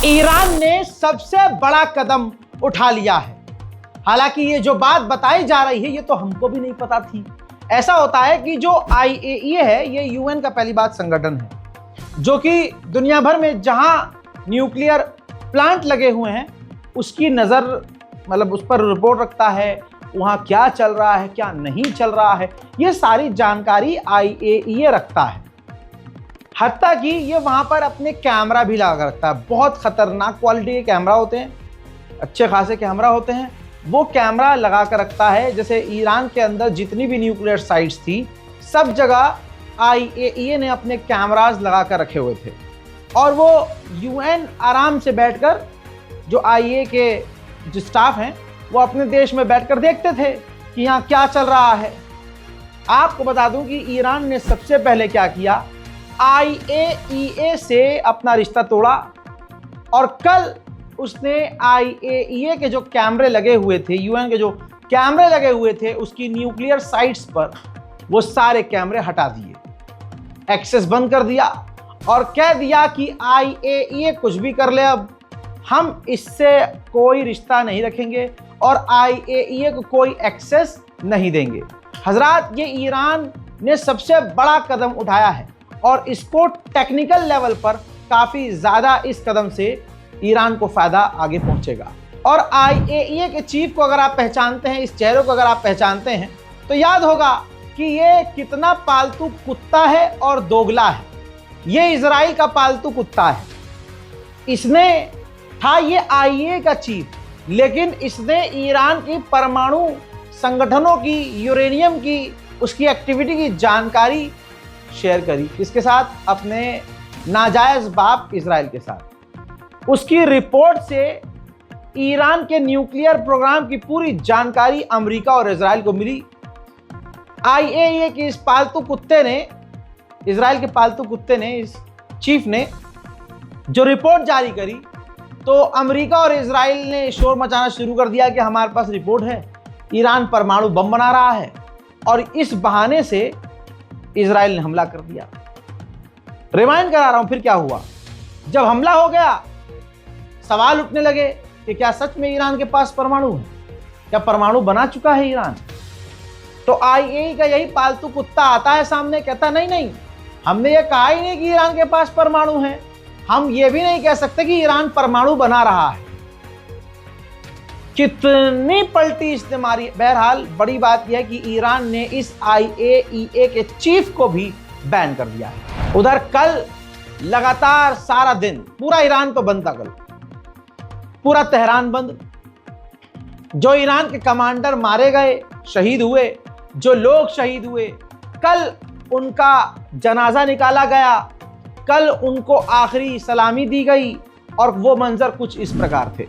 Iran ने सबसे बड़ा कदम उठा लिया है। हालांकि ये जो बात बताई जा रही है ये तो हमको भी नहीं पता थी। ऐसा होता है कि जो IAEA है ये UN का पहली बात संगठन है जो कि दुनिया भर में जहां न्यूक्लियर प्लांट लगे हुए हैं उसकी नज़र मतलब उस पर रिपोर्ट रखता है, वहां क्या चल रहा है क्या नहीं चल रहा है ये सारी जानकारी IAEA रखता है। हत्ता कि ये वहां पर अपने कैमरा भी लगा रखता है। बहुत खतरनाक क्वालिटी के कैमरा होते हैं, अच्छे खासे कैमरा होते हैं। वो कैमरा लगा कर रखता है। जैसे ईरान के अंदर जितनी भी न्यूक्लियर साइट्स थी सब जगह IAEA ने अपने कैमराज लगा कर रखे हुए थे और वो UN आराम से बैठकर जो IAEA के जो स्टाफ हैं वो अपने देश में बैठकर देखते थे कि यहाँ क्या चल रहा है। आपको बता दूं कि ईरान ने सबसे पहले क्या किया, IAEA से अपना रिश्ता तोड़ा और कल उसने IAEA के जो कैमरे लगे हुए थे, UN के जो कैमरे लगे हुए थे उसकी न्यूक्लियर साइट्स पर वो सारे कैमरे हटा दिए, एक्सेस बंद कर दिया और कह दिया कि IAEA कुछ भी कर ले, अब हम इससे कोई रिश्ता नहीं रखेंगे और IAEA को कोई एक्सेस नहीं देंगे। हजरात, ये ईरान ने सबसे बड़ा कदम उठाया है और इसको टेक्निकल लेवल पर काफ़ी ज़्यादा इस कदम से ईरान को फ़ायदा आगे पहुंचेगा। और IAEA के चीफ को अगर आप पहचानते हैं, इस चेहरे को अगर आप पहचानते हैं तो याद होगा कि ये कितना पालतू कुत्ता है और दोगला है। ये इजराइल का पालतू कुत्ता है। इसने था ये IAEA का चीफ, लेकिन इसने ईरान की परमाणु संगठनों की, यूरेनियम की, उसकी एक्टिविटी की जानकारी शेयर करी। किसके साथ? अपने नाजायज बाप इजराइल के साथ। उसकी रिपोर्ट से ईरान के न्यूक्लियर प्रोग्राम की पूरी जानकारी अमेरिका और इजराइल को मिली। IAEA के इस पालतू कुत्ते ने, इजराइल के पालतू कुत्ते ने, इस चीफ ने जो रिपोर्ट जारी करी तो अमेरिका और इजराइल ने शोर मचाना शुरू कर दिया कि हमारे पास रिपोर्ट है, ईरान परमाणु बम बना रहा है। और इस बहाने से इजराइल ने हमला कर दिया। रिमाइंड करा रहा हूं फिर क्या हुआ। जब हमला हो गया सवाल उठने लगे कि क्या सच में ईरान के पास परमाणु है, क्या परमाणु बना चुका है ईरान। तो IAEA का यही पालतू कुत्ता आता है सामने, कहता नहीं नहीं, हमने ये कहा ही नहीं कि ईरान के पास परमाणु है, हम ये भी नहीं कह सकते कि ईरान परमाणु बना रहा है। कितनी पलटी इसने मारी। बहरहाल बड़ी बात यह है कि ईरान ने इस IAEA के चीफ को भी बैन कर दिया है। उधर कल लगातार सारा दिन पूरा ईरान तो बंद था, कल पूरा तेहरान बंद। जो ईरान के कमांडर मारे गए, शहीद हुए, जो लोग शहीद हुए, कल उनका जनाजा निकाला गया, कल उनको आखिरी सलामी दी गई और वो मंजर कुछ इस प्रकार थे।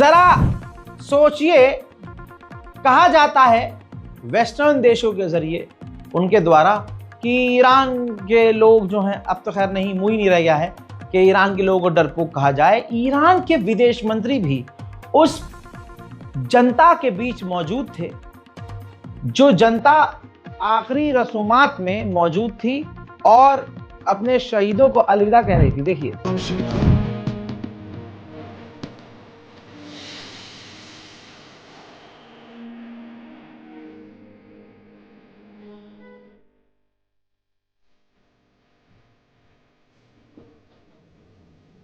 जरा सोचिए, कहा जाता है वेस्टर्न देशों के जरिए उनके द्वारा कि ईरान के लोग जो हैं, अब तो खैर नहीं, मुंह ही नहीं रह गया है कि ईरान के लोगों को डरपोक कहा जाए। ईरान के विदेश मंत्री भी उस जनता के बीच मौजूद थे जो जनता आखिरी रसूमात में मौजूद थी और अपने शहीदों को अलविदा कह रही थी। देखिए,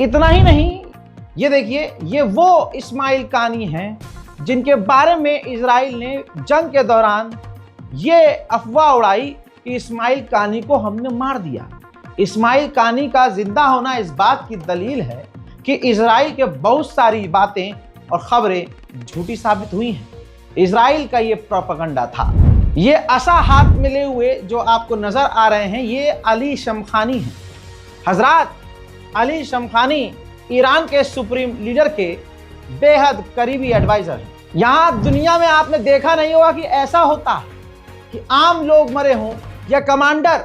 इतना ही नहीं, ये देखिए, ये वो इस्माइल कानी हैं जिनके बारे में इजराइल ने जंग के दौरान ये अफवाह उड़ाई कि इस्माइल कानी को हमने मार दिया। इस्माइल कानी का जिंदा होना इस बात की दलील है कि इजराइल के बहुत सारी बातें और खबरें झूठी साबित हुई हैं। इजराइल का ये प्रोपेगेंडा था। ये असा हाथ मिले हुए जो आपको नजर आ रहे हैं, ये अली शमखानी हैं। हजरात, अली शमखानी ईरान के सुप्रीम लीडर के बेहद करीबी एडवाइजर हैं। यहाँ दुनिया में आपने देखा नहीं होगा कि ऐसा होता है कि आम लोग मरे हों या कमांडर,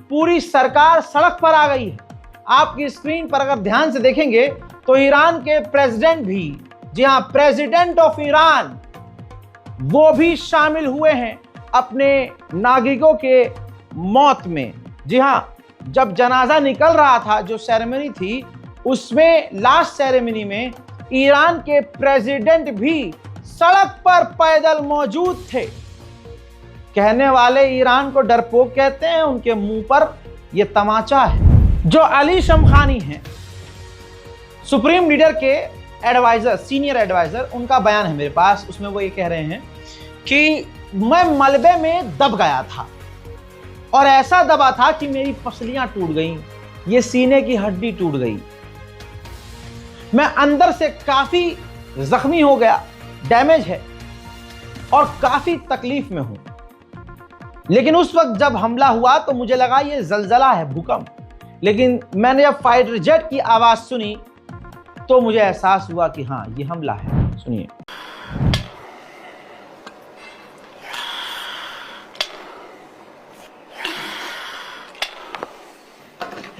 पूरी सरकार सड़क पर आ गई है। आपकी स्क्रीन पर अगर ध्यान से देखेंगे तो ईरान के प्रेसिडेंट भी, जी हाँ, प्रेसिडेंट ऑफ ईरान, वो भी शामिल हुए हैं अपने नागरिकों के मौत में। जी हाँ, जब जनाजा निकल रहा था, जो सेरेमनी थी, उसमें लास्ट सेरेमनी में ईरान के प्रेसिडेंट भी सड़क पर पैदल मौजूद थे। कहने वाले ईरान को डरपोक कहते हैं, उनके मुंह पर यह तमाचा है। जो अली शमखानी हैं, सुप्रीम लीडर के एडवाइजर, सीनियर एडवाइजर, उनका बयान है मेरे पास। उसमें वो ये कह रहे हैं कि मैं मलबे में दब गया था और ऐसा दबा था कि मेरी पसलियां टूट गईं, ये सीने की हड्डी टूट गई, मैं अंदर से काफी जख्मी हो गया, डैमेज है और काफी तकलीफ में हूं। लेकिन उस वक्त जब हमला हुआ तो मुझे लगा ये जलजला है, भूकंप, लेकिन मैंने जब फाइटर जेट की आवाज सुनी तो मुझे एहसास हुआ कि हाँ, ये हमला है। सुनिए।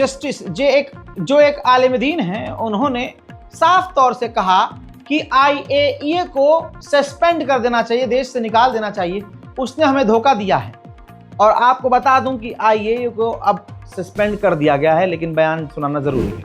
जस्टिस जो एक आलिम दीन हैं, उन्होंने साफ तौर से कहा कि IAEA को सस्पेंड कर देना चाहिए, देश से निकाल देना चाहिए, उसने हमें धोखा दिया है। और आपको बता दूं कि IAEA को अब सस्पेंड कर दिया गया है, लेकिन बयान सुनाना जरूरी है।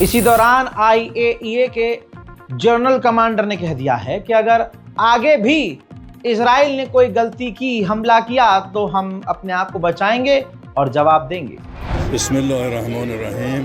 इसी दौरान IAEA के जनरल कमांडर ने कह दिया है कि अगर आगे भी इजराइल ने कोई गलती की, हमला किया, तो हम अपने आप को बचाएंगे और जवाब देंगे। बिस्मिल्लाहिर्रहमानिर्रहीम।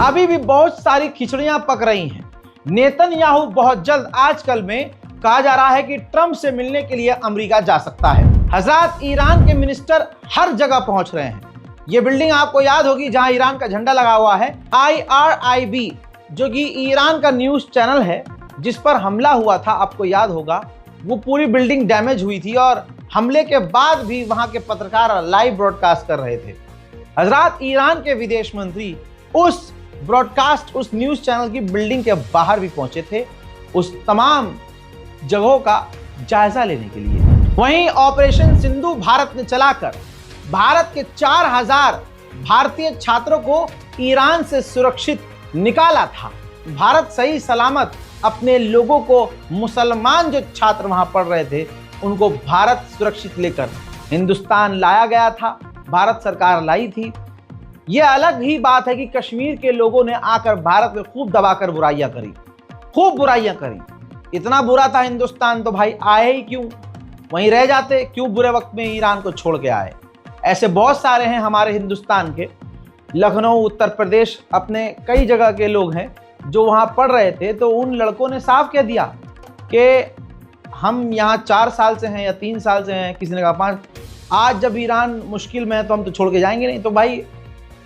अभी भी बहुत सारी खिचड़ियां पक रही हैं। नेतन्याहू बहुत जल्द आजकल में कहा जा रहा है कि ट्रंप से मिलने के लिए अमेरिका जा सकता है। हजरात, ईरान के मिनिस्टर हर जगह पहुंच रहे हैं। ये बिल्डिंग आपको याद होगी जहां ईरान का झंडा लगा हुआ है, IRIB, जो कि ईरान का न्यूज चैनल है जिस पर हमला हुआ था, आपको याद होगा। वो पूरी बिल्डिंग डैमेज हुई थी और हमले के बाद भी वहां के पत्रकार लाइव ब्रॉडकास्ट कर रहे थे। हजरात, ईरान के विदेश मंत्री उस ब्रॉडकास्ट, उस न्यूज चैनल की बिल्डिंग के बाहर भी पहुंचे थे, उस तमाम जगहों का जायजा लेने के लिए। वहीं ऑपरेशन सिंधु भारत ने चलाकर भारत के 4000 भारतीय छात्रों को ईरान से सुरक्षित निकाला था। भारत सही सलामत अपने लोगों को, मुसलमान जो छात्र वहां पढ़ रहे थे, उनको भारत सुरक्षित लेकर हिंदुस्तान लाया गया था। भारत सरकार लाई थी। यह अलग ही बात है कि कश्मीर के लोगों ने आकर भारत में खूब दबाकर बुराइयां करी, खूब बुराइयां करी। इतना बुरा था हिंदुस्तान तो भाई आए ही क्यों, वहीं रह जाते, क्यों बुरे वक्त में ईरान को छोड़ के आए। ऐसे बहुत सारे हैं हमारे हिंदुस्तान के, लखनऊ, उत्तर प्रदेश, अपने कई जगह के लोग हैं जो वहाँ पढ़ रहे थे। तो उन लड़कों ने साफ कह दिया कि हम यहाँ 4 साल से हैं या 3 साल से हैं, किसी ने कहा 5। आज जब ईरान मुश्किल में है तो हम तो छोड़ के जाएंगे नहीं। तो भाई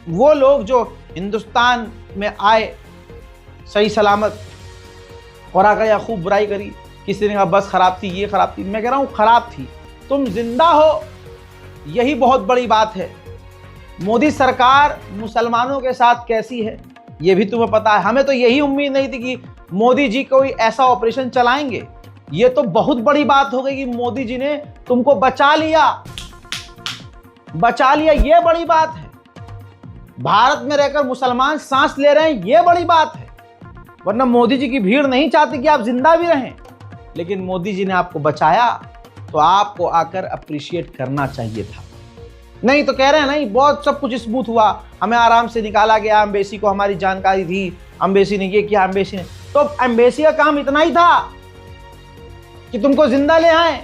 वो लोग जो हिंदुस्तान में आए सही सलामत और आकर या खूब बुराई करी, किसी ने कहा बस खराब थी, ये खराब थी। मैं कह रहा हूँ खराब थी, तुम जिंदा हो, यही बहुत बड़ी बात है। मोदी सरकार मुसलमानों के साथ कैसी है ये भी तुम्हें पता है। हमें तो यही उम्मीद नहीं थी कि मोदी जी कोई ऐसा ऑपरेशन चलाएंगे। ये तो बहुत बड़ी बात हो गई कि मोदी जी ने तुमको बचा लिया, बचा लिया, ये बड़ी बात है। भारत में रहकर मुसलमान सांस ले रहे हैं, ये बड़ी बात है। वरना मोदी जी की भीड़ नहीं चाहती कि आप जिंदा भी रहें, लेकिन मोदी जी ने आपको बचाया तो आपको आकर अप्रिशिएट करना चाहिए था। नहीं तो कह रहे हैं नहीं, बहुत सब कुछ स्मूथ हुआ, हमें आराम से निकाला गया, एम्बेसी को हमारी जानकारी थी, एम्बेसी ने ये किया, एम्बेसी ने। तो एम्बेसी का काम इतना ही था कि तुमको जिंदा ले आए।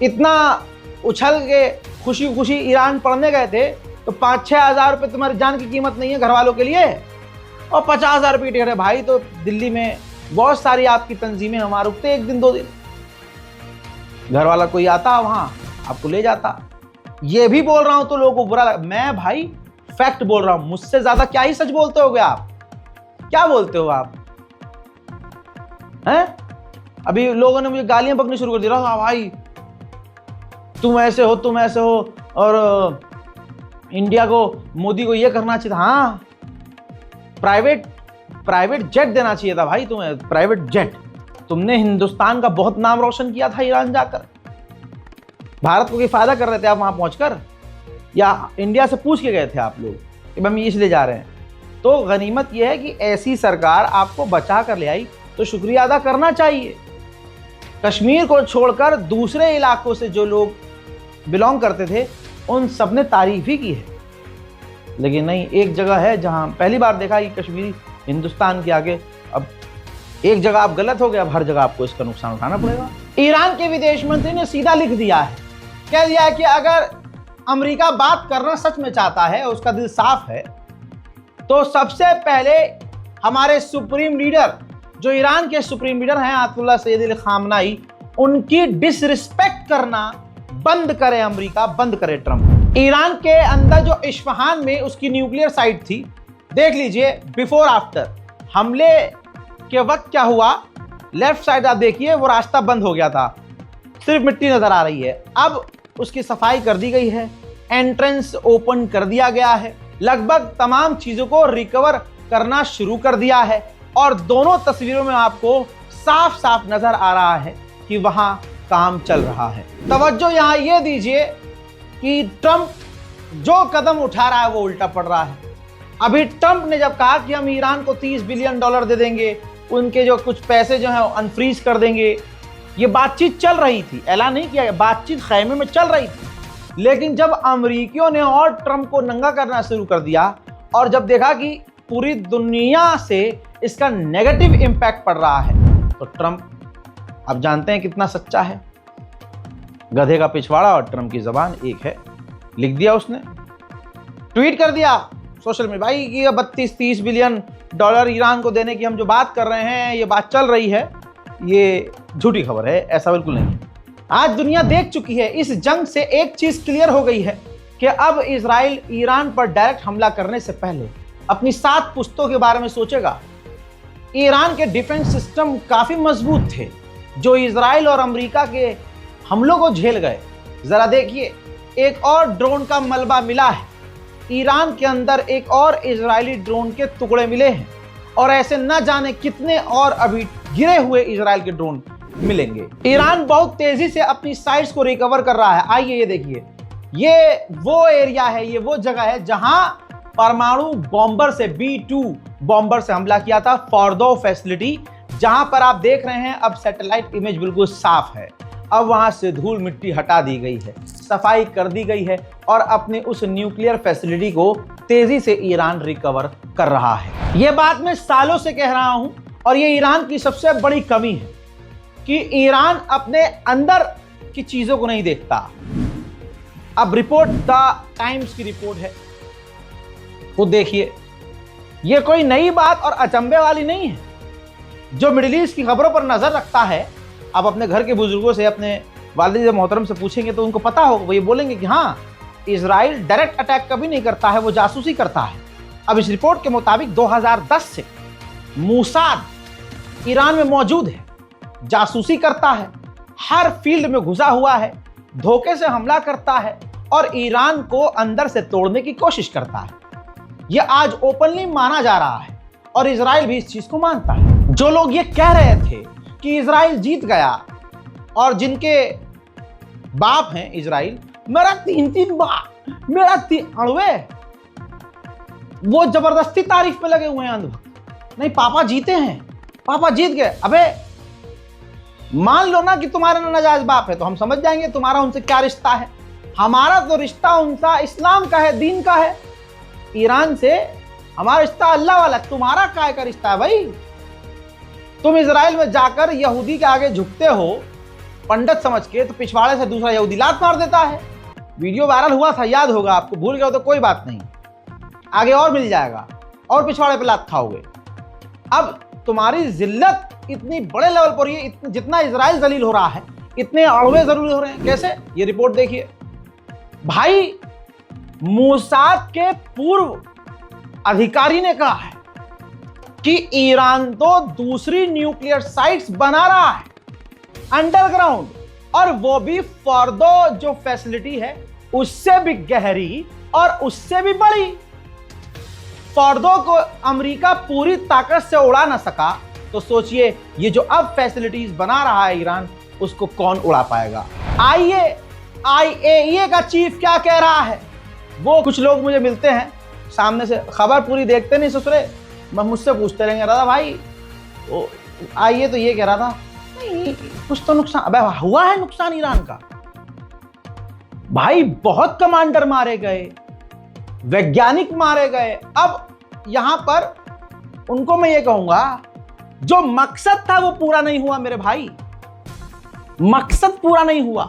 इतना उछल के खुशी खुशी ईरान पढ़ने गए थे तो 5-6 हज़ार रुपये तुम्हारी जान की कीमत नहीं है घर वालों के लिए, और 50,000 रुपये टिकट है भाई। तो दिल्ली में बहुत सारी आपकी तंजीमें वहां रुकते 1 दिन 2 दिन, घर वाला कोई आता वहां आपको ले जाता। ये भी बोल रहा हूं तो लोगों को बुरा लगा, मैं भाई फैक्ट बोल रहा हूं, मुझसे ज्यादा क्या ही सच बोलते होगे आप, क्या बोलते हो आप हैं? अभी लोगों ने मुझे गालियां बकनी शुरू कर दी, रहा भाई तुम ऐसे हो, तुम ऐसे हो, और इंडिया को, मोदी को ये करना चाहिए था। हाँ, प्राइवेट जेट देना चाहिए था भाई तुम्हें, प्राइवेट जेट। तुमने हिंदुस्तान का बहुत नाम रोशन किया था ईरान जाकर, भारत को कोई फायदा कर रहे थे आप वहां पहुंचकर, या इंडिया से पूछ के गए थे आप लोग कि हम इसलिए जा रहे हैं? तो गनीमत यह है कि ऐसी सरकार आपको बचा कर ले आई, तो शुक्रिया अदा करना चाहिए। कश्मीर को छोड़कर दूसरे इलाकों से जो लोग बिलोंग करते थे उन सब ने तारीफ ही की है, लेकिन नहीं, एक जगह है जहां पहली बार देखा कि कश्मीरी हिंदुस्तान के आगे, अब एक जगह आप गलत हो गए, अब हर जगह आपको इसका नुकसान उठाना पड़ेगा। ईरान के विदेश मंत्री ने सीधा लिख दिया है, कह दिया है कि अगर अमेरिका बात करना सच में चाहता है, उसका दिल साफ है, तो सबसे पहले हमारे सुप्रीम लीडर, जो ईरान के सुप्रीम लीडर हैं आयतुल्लाह सैयद अली खामनाई, उनकी डिसरिस्पेक्ट करना बंद करे अमेरिका, बंद करे ट्रंप। ईरान के अंदर जो इस्फहान में उसकी न्यूक्लियर साइट थी, देख लीजिए बिफोर आफ्टर, हमले के वक्त क्या हुआ, लेफ्ट साइड आप देखिए वो रास्ता बंद हो गया था, सिर्फ मिट्टी नजर आ रही है। अब उसकी सफाई कर दी गई है, एंट्रेंस ओपन कर दिया गया है, लगभग तमाम चीजों को रिकवर करना शुरू कर दिया है, और दोनों तस्वीरों में आपको साफ साफ नजर आ रहा है कि वहां काम चल रहा है। तवज्जो यहां यह दीजिए कि ट्रंप जो कदम उठा रहा है वो उल्टा पड़ रहा है। अभी ट्रंप ने जब कहा कि हम ईरान को $30 बिलियन दे देंगे, उनके जो कुछ पैसे जो हैं अनफ्रीज कर देंगे, ये बातचीत चल रही थी, ऐलान नहीं किया, बातचीत खैमे में चल रही थी। लेकिन जब अमेरिकियों ने और ट्रंप को नंगा करना शुरू कर दिया, और जब देखा कि पूरी दुनिया से इसका नेगेटिव इंपैक्ट पड़ रहा है, तो ट्रंप आप जानते हैं कितना सच्चा है, गधे का पिछवाड़ा और ट्रंप की जबान एक है। लिख दिया उसने, ट्वीट कर दिया सोशल में, भाई कि 32-30 बिलियन डॉलर ईरान को देने की हम जो बात कर रहे हैं, ये बात चल रही है, ये झूठी खबर है, ऐसा बिल्कुल नहीं है। आज दुनिया देख चुकी है, इस जंग से एक चीज क्लियर हो गई है कि अब इजराइल ईरान पर डायरेक्ट हमला करने से पहले अपनी 7 पुश्तों के बारे में सोचेगा। ईरान के डिफेंस सिस्टम काफी मजबूत थे, जो इजराइल और अमेरिका के हमलों को झेल गए। जरा देखिए, एक और ड्रोन का मलबा मिला है, ईरान के अंदर एक और इजरायली ड्रोन के टुकड़े मिले हैं, और ऐसे न जाने कितने और अभी गिरे हुए इजराइल के ड्रोन मिलेंगे। ईरान बहुत तेजी से अपनी साइट्स को रिकवर कर रहा है। आइए ये देखिए, ये वो एरिया है, ये वो जगह है जहां परमाणु बॉम्बर से B-2 बॉम्बर से हमला किया था, फॉर्दो फैसिलिटी, जहां पर आप देख रहे हैं अब सैटेलाइट इमेज बिल्कुल साफ है। अब वहां से धूल मिट्टी हटा दी गई है, सफाई कर दी गई है, और अपने उस न्यूक्लियर फैसिलिटी को तेजी से ईरान रिकवर कर रहा है। यह बात मैं सालों से कह रहा हूं, और ये ईरान की सबसे बड़ी कमी है कि ईरान अपने अंदर की चीजों को नहीं देखता। अब रिपोर्ट द टाइम्स की रिपोर्ट है, खुद देखिए, यह कोई नई बात और अचंभे वाली नहीं है। जो मिडिल ईस्ट की खबरों पर नजर रखता है, आप अपने घर के बुजुर्गों से, अपने वालिद मोहतरम से पूछेंगे तो उनको पता होगा, वो ये बोलेंगे कि हाँ, इजराइल डायरेक्ट अटैक कभी नहीं करता है, वो जासूसी करता है। अब इस रिपोर्ट के मुताबिक 2010 से मूसाद ईरान में मौजूद है, जासूसी करता है, हर फील्ड में घुसा हुआ है, धोखे से हमला करता है, और ईरान को अंदर से तोड़ने की कोशिश करता है। यह आज ओपनली माना जा रहा है, और इजराइल भी इस चीज को मानता है। जो लोग ये कह रहे थे कि इजराइल जीत गया, और जिनके बाप हैं इजराइल, मेरा 3 बाप, मेरा 3 अणवे, वो जबरदस्ती तारीफ पे लगे हुए हैं अंधभक्त। नहीं, पापा जीते हैं, पापा जीत गए। अबे मान लो ना कि तुम्हारा नाजायज बाप है, तो हम समझ जाएंगे तुम्हारा उनसे क्या रिश्ता है। हमारा तो रिश्ता उनका इस्लाम का है, दीन का है। ईरान से हमारा रिश्ता अल्लाह वाला, तुम्हारा काय का रिश्ता है भाई? तुम इजराइल में जाकर यहूदी के आगे झुकते हो पंडित समझ के, तो पिछवाड़े से दूसरा यहूदी लात मार देता है। वीडियो वायरल हुआ था, याद होगा आपको, भूल गए हो तो कोई बात नहीं, आगे और मिल जाएगा, और पिछवाड़े पे लात खाओगे। अब तुम्हारी जिल्लत इतनी बड़े लेवल पर हुई है, जितना इजराइल जलील हो रहा है इतने अड़वे जरूरी हो रहे हैं। कैसे? ये रिपोर्ट देखिए भाई, मोसाद के पूर्व अधिकारी ने कहा है कि ईरान तो दूसरी न्यूक्लियर साइट्स बना रहा है अंडरग्राउंड, और वो भी फॉर्दो जो फैसिलिटी है उससे भी गहरी और उससे भी बड़ी। फॉर्दो को अमेरिका पूरी ताकत से उड़ा ना सका, तो सोचिए ये जो अब फैसिलिटीज बना रहा है ईरान, उसको कौन उड़ा पाएगा। आइए IAEA का चीफ क्या कह रहा है। वो कुछ लोग मुझे मिलते हैं सामने से, खबर पूरी देखते नहीं ससुरे, मैं मुझसे पूछते रहेंगे दादा भाई वो आइए तो ये कह रहा था, नहीं कुछ तो नुकसान, अबे हुआ है नुकसान ईरान का भाई, बहुत कमांडर मारे गए, वैज्ञानिक मारे गए। अब यहां पर उनको मैं ये कहूंगा, जो मकसद था वो पूरा नहीं हुआ मेरे भाई, मकसद पूरा नहीं हुआ।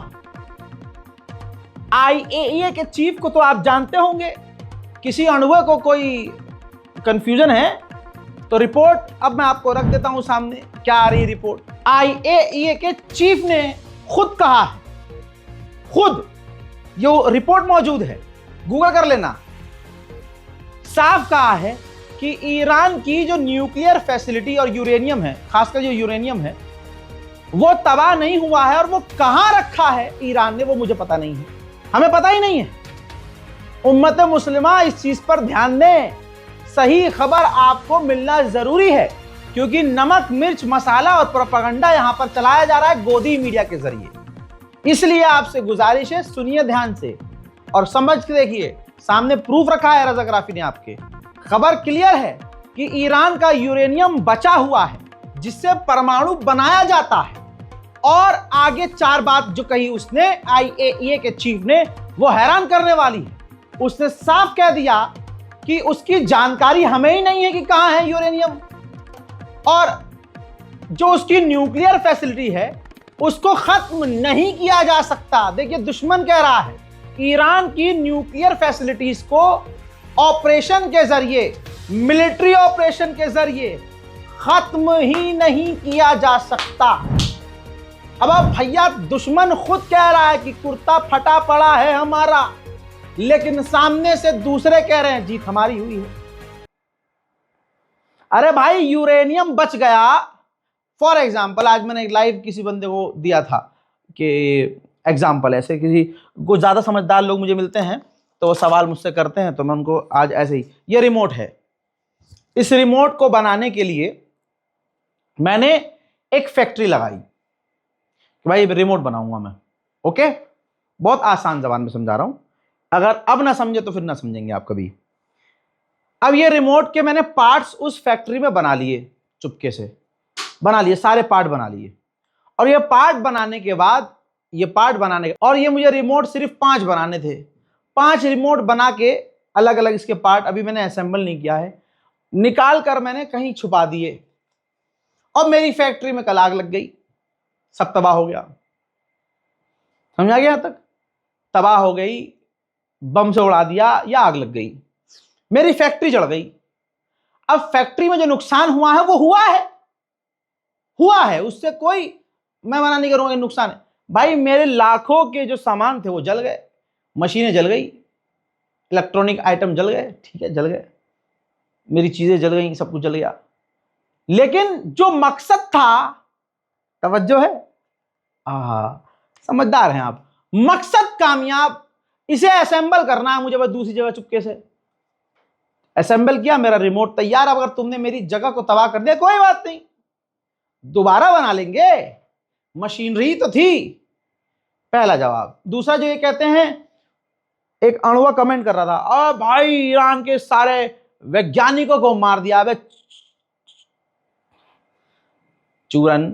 IAEA के चीफ को तो आप जानते होंगे, किसी अणुए को कोई कंफ्यूजन है तो रिपोर्ट अब मैं आपको रख देता हूं सामने, क्या आ रही है रिपोर्ट। IAEA के चीफ ने खुद कहा है, खुद ये रिपोर्ट मौजूद है, गूगल कर लेना, साफ कहा है कि ईरान की जो न्यूक्लियर फैसिलिटी और यूरेनियम है, खासकर जो यूरेनियम है, वो तबाह नहीं हुआ है, और वो कहां रखा है ईरान ने वो मुझे पता नहीं है, हमें पता ही नहीं है। उम्मत मुस्लिमा इस चीज पर ध्यान दें, सही खबर आपको मिलना जरूरी है, क्योंकि नमक मिर्च मसाला और प्रोपेगेंडा यहां पर चलाया जा रहा है गोदी मीडिया के जरिए। इसलिए आपसे गुजारिश है, सुनिए ध्यान से और समझ के देखिए, सामने प्रूफ रखा है रजा गराफी ने आपके, खबर क्लियर है कि ईरान का यूरेनियम बचा हुआ है जिससे परमाणु बनाया जाता है। और आगे 4 बात जो कही उसने, IAEA के चीफ ने, वो हैरान करने वाली है। उसने साफ कह दिया कि उसकी जानकारी हमें ही नहीं है कि कहां है यूरेनियम, और जो उसकी न्यूक्लियर फैसिलिटी है उसको खत्म नहीं किया जा सकता। देखिए दुश्मन कह रहा है ईरान की न्यूक्लियर फैसिलिटीज को ऑपरेशन के जरिए, मिलिट्री ऑपरेशन के जरिए खत्म ही नहीं किया जा सकता। अब भैया दुश्मन खुद कह रहा है कि कुर्ता फटा पड़ा है हमारा, लेकिन सामने से दूसरे कह रहे हैं जीत हमारी हुई है। अरे भाई यूरेनियम बच गया, फॉर एग्जाम्पल आज मैंने एक लाइव किसी बंदे को दिया था कि एग्जाम्पल ऐसे, किसी को ज़्यादा समझदार लोग मुझे मिलते हैं तो वो सवाल मुझसे करते हैं, तो मैं उनको आज ऐसे ही, ये रिमोट है, इस रिमोट को बनाने के लिए मैंने एक फैक्ट्री लगाई कि भाई रिमोट बनाऊंगा मैं, ओके, बहुत आसान जबान में समझा रहा हूं, अगर अब ना समझे तो फिर ना समझेंगे आप कभी। अब ये रिमोट के मैंने पार्ट्स उस फैक्ट्री में बना लिए, चुपके से बना लिए, सारे पार्ट बना लिए, और ये पार्ट बनाने के बाद, ये पार्ट बनाने और ये मुझे रिमोट सिर्फ 5 बनाने थे, 5 रिमोट बना के अलग अलग इसके पार्ट अभी मैंने असेंबल नहीं किया है, निकाल कर मैंने कहीं छुपा दिए, और मेरी फैक्ट्री में कल आग लग गई, सब तबाह हो गया। समझा गया? यहां तक तबाह हो गई, बम से उड़ा दिया या आग लग गई, मेरी फैक्ट्री जल गई। अब फैक्ट्री में जो नुकसान हुआ है वो हुआ है, उससे कोई मैं मना नहीं करूंगा नुकसान है भाई। मेरे लाखों के जो सामान थे वो जल गए, मशीनें जल गई, इलेक्ट्रॉनिक आइटम जल गए, ठीक है जल गए, मेरी चीजें जल गई, सब कुछ जल गया, लेकिन जो मकसद था, तवज्जो है, समझदार हैं आप, मकसद कामयाब, इसे असेंबल करना है मुझे बस दूसरी जगह चुपके से असेंबल किया, मेरा रिमोट तैयार। अगर तुमने मेरी जगह को तबाह कर दिया कोई बात नहीं, दोबारा बना लेंगे, मशीनरी तो थी, पहला जवाब। दूसरा जो ये कहते हैं, एक अणुआ कमेंट कर रहा था, अब भाई ईरान के सारे वैज्ञानिकों को मार दिया। अबे चूरन,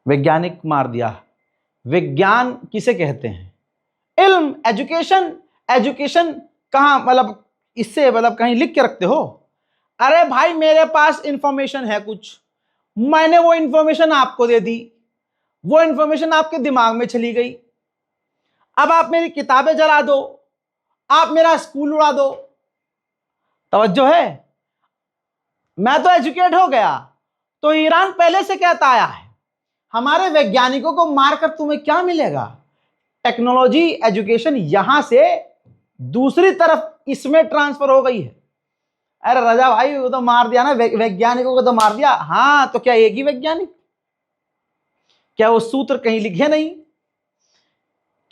वैज्ञानिक मार दिया, विज्ञान किसे कहते हैं? इल्म, एजुकेशन। एजुकेशन कहां, मतलब इससे मतलब कहीं लिख के रखते हो? अरे भाई मेरे पास इंफॉर्मेशन है कुछ, मैंने वो इंफॉर्मेशन आपको दे दी, वो इंफॉर्मेशन आपके दिमाग में चली गई, अब आप मेरी किताबें जला दो, आप मेरा स्कूल उड़ा दो, तवज्जो है? मैं तो एजुकेट हो गया। तो ईरान पहले से कहता आया है, हमारे वैज्ञानिकों को मारकर तुम्हें क्या मिलेगा? टेक्नोलॉजी एजुकेशन यहां से दूसरी तरफ इसमें ट्रांसफर हो गई है। अरे रजा भाई, वो तो मार दिया ना, वैज्ञानिकों को तो मार दिया। हाँ, तो क्या एक ही वैज्ञानिक? क्या वो सूत्र कहीं लिखे नहीं?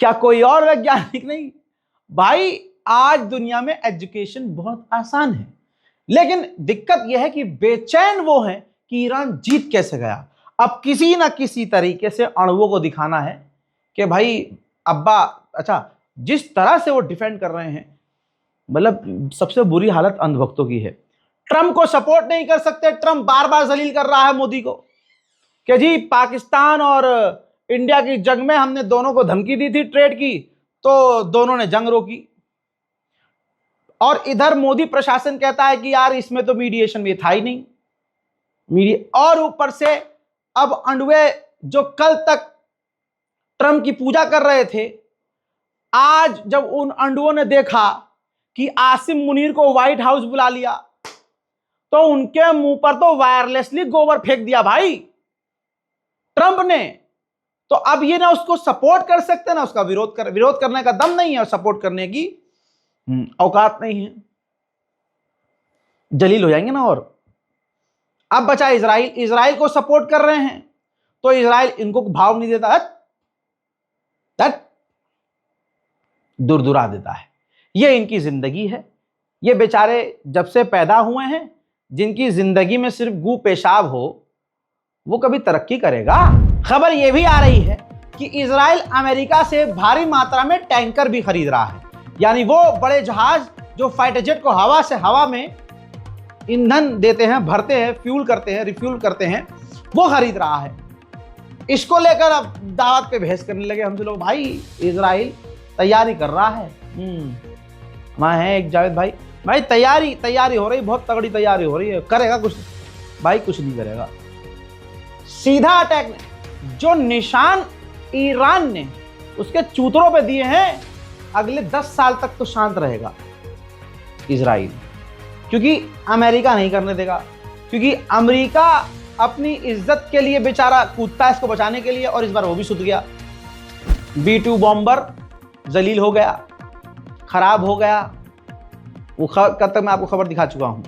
क्या कोई और वैज्ञानिक नहीं? भाई, आज दुनिया में एजुकेशन बहुत आसान है, लेकिन दिक्कत यह है कि बेचैन वो है कि ईरान जीत कैसे गया। अब किसी ना किसी तरीके से अणुओं को दिखाना है कि भाई अब्बा, अच्छा जिस तरह से वो डिफेंड कर रहे हैं, मतलब सबसे बुरी हालत अंधभक्तों की है। ट्रंप को सपोर्ट नहीं कर सकते। ट्रंप बार बार जलील कर रहा है मोदी को कि जी पाकिस्तान और इंडिया की जंग में हमने दोनों को धमकी दी थी ट्रेड की, तो दोनों ने जंग रोकी। और इधर मोदी प्रशासन कहता है कि यार इसमें तो मीडिएशन में था ही नहीं। और ऊपर से अब अंडवे जो कल तक ट्रंप की पूजा कर रहे थे, आज जब उन अंडुओं ने देखा कि आसिम मुनीर को व्हाइट हाउस बुला लिया, तो उनके मुंह पर तो वायरलेसली गोबर फेंक दिया भाई ट्रंप ने। तो अब ये ना उसको सपोर्ट कर सकते ना उसका विरोध करने का दम नहीं है और सपोर्ट करने की औकात नहीं है। जलील हो जाएंगे ना। और अब बचा इजराइल। इजराइल को सपोर्ट कर रहे हैं तो इजराइल इनको भाव नहीं देता, दुरदुरा देता है। ये इनकी जिंदगी है। ये बेचारे जब से पैदा हुए हैं, जिनकी जिंदगी में सिर्फ गू पेशाब हो, वो कभी तरक्की करेगा? खबर यह भी आ रही है कि इजराइल अमेरिका से भारी मात्रा में टैंकर भी खरीद रहा है, यानी वो बड़े जहाज जो फाइटर जेट को हवा से हवा में ईंधन देते हैं, भरते हैं, फ्यूल करते हैं, रिफ्यूल करते हैं, वो खरीद रहा है। इसको लेकर अब दावत पे बहस करने लगे हमसे लोग। भाई इजराइल तैयारी कर रहा है। वहाँ है एक जावेद भाई तैयारी हो रही, बहुत तगड़ी तैयारी हो रही है। करेगा कुछ? भाई कुछ नहीं करेगा। सीधा अटैक जो निशान ईरान ने उसके चूतरों पे दिए हैं, अगले 10 साल तक तो शांत रहेगा इजराइल, क्योंकि अमेरिका नहीं करने देगा। क्योंकि अमेरिका अपनी इज्जत के लिए बेचारा कूदता है इसको बचाने के लिए, और इस बार वो भी सुध गया। B-2 बॉम्बर जलील हो गया, खराब हो गया। वो कब तक मैं आपको खबर दिखा चुका हूं।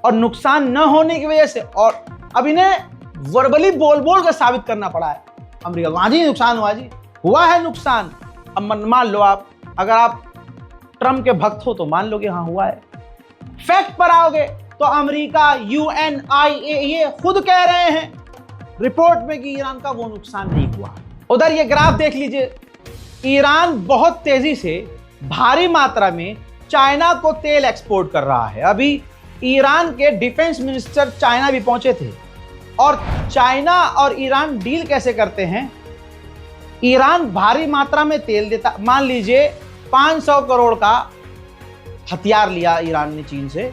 और नुकसान न होने की वजह से, और अब इन्हें वर्बली बोल बोल कर साबित करना पड़ा है अमेरिका को। हाँ जी नुकसान हुआ, जी हुआ है नुकसान। अब मान लो आप, अगर आप ट्रंप के भक्त हो तो मान लोगे हाँ हुआ है। फैक्ट पर आओगे तो अमेरिका, UNIAA खुद कह रहे हैं रिपोर्ट में कि ईरान का वो नुकसान नहीं हुआ। उधर ये ग्राफ देख लीजिए, ईरान बहुत तेजी से भारी मात्रा में चाइना को तेल एक्सपोर्ट कर रहा है। अभी ईरान के डिफेंस मिनिस्टर चाइना भी पहुंचे थे। और चाइना और ईरान डील कैसे करते हैं? ईरान भारी मात्रा में तेल देता, मान लीजिए 500 करोड़ का हथियार लिया ईरान ने चीन से,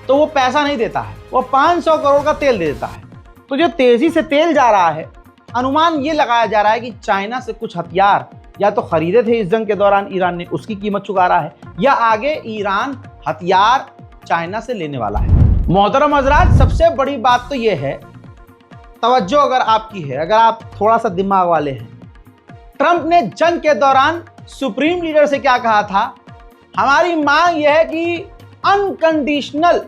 तो वो पैसा नहीं देता है, वो 500 करोड़ का तेल दे देता है। तो जो तेजी से तेल जा रहा है, अनुमान ये लगाया जा रहा है कि चाइना से कुछ हथियार या तो खरीदे थे इस जंग के दौरान ईरान ने, उसकी कीमत चुका रहा है, या आगे ईरान हथियार चाइना से लेने वाला है। मोहतरम हजरात, सबसे बड़ी बात तो ये है, तवज्जो अगर आपकी है, अगर आप थोड़ा सा दिमाग वाले हैं, ट्रंप ने जंग के दौरान सुप्रीम लीडर से क्या कहा था? हमारी मांग यह है कि अनकंडीशनल,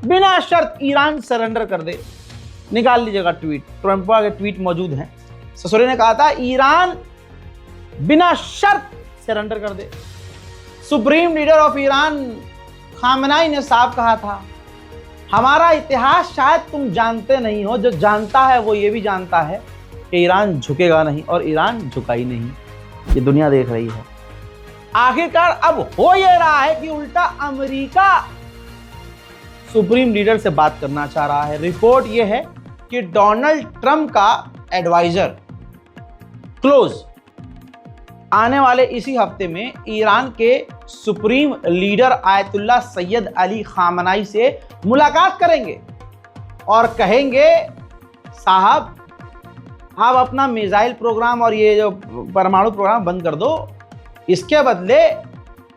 बिना शर्त ईरान सरेंडर कर दे। निकाल लीजिएगा ट्वीट, ट्रंप के ट्वीट मौजूद हैं। ससुरे ने कहा था ईरान बिना शर्त सरेंडर कर दे। Supreme leader of Iran Khamenei ने साफ कहा था, हमारा इतिहास शायद तुम जानते नहीं हो, जो जानता है वो ये भी जानता है कि ईरान झुकेगा नहीं, और ईरान झुका ही नहीं। ये दुनिया देख रही है। आखिरकार अब हो ये रहा है कि उल्टा अमेरिका सुप्रीम लीडर से बात करना चाह रहा है। रिपोर्ट ये है कि डोनाल्ड ट्रंप का एडवाइजर क्लोज आने वाले इसी हफ्ते में ईरान के supreme leader ayatollah Syed Ali खामनाई से मुलाकात करेंगे और कहेंगे, साहब आप अपना मिसाइल प्रोग्राम और ये जो परमाणु प्रोग्राम बंद कर दो, इसके बदले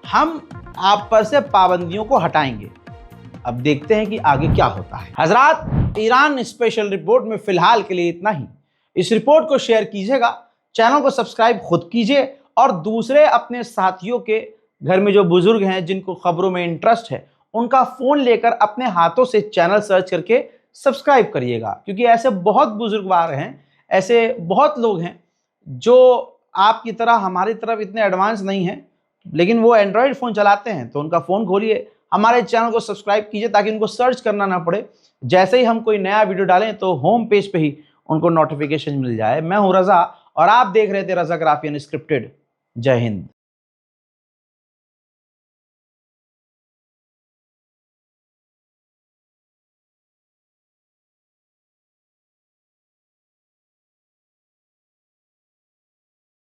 हम आप पर से पाबंदियों को हटाएंगे। अब देखते हैं कि आगे क्या होता है। हजरात, ईरान स्पेशल रिपोर्ट में फिलहाल के लिए इतना ही। इस रिपोर्ट को शेयर कीजिएगा, चैनल को सब्सक्राइब खुद कीजिए और दूसरे अपने साथियों के घर में जो बुजुर्ग हैं जिनको खबरों में इंटरेस्ट है उनका फोन लेकर अपने हाथों से चैनल सर्च करके सब्सक्राइब करिएगा, क्योंकि ऐसे बहुत बुजुर्गवार हैं, ऐसे बहुत लोग हैं जो आपकी तरह हमारी तरफ इतने एडवांस नहीं हैं, लेकिन वो एंड्रॉयड फ़ोन चलाते हैं। तो उनका फ़ोन खोलिए, हमारे चैनल को सब्सक्राइब कीजिए ताकि उनको सर्च करना ना पड़े। जैसे ही हम कोई नया वीडियो डालें तो होम पेज पे ही उनको नोटिफिकेशन मिल जाए। मैं हूं रज़ा और आप देख रहे थे रज़ा ग्राफी अनस्क्रिप्टेड। जय हिंद।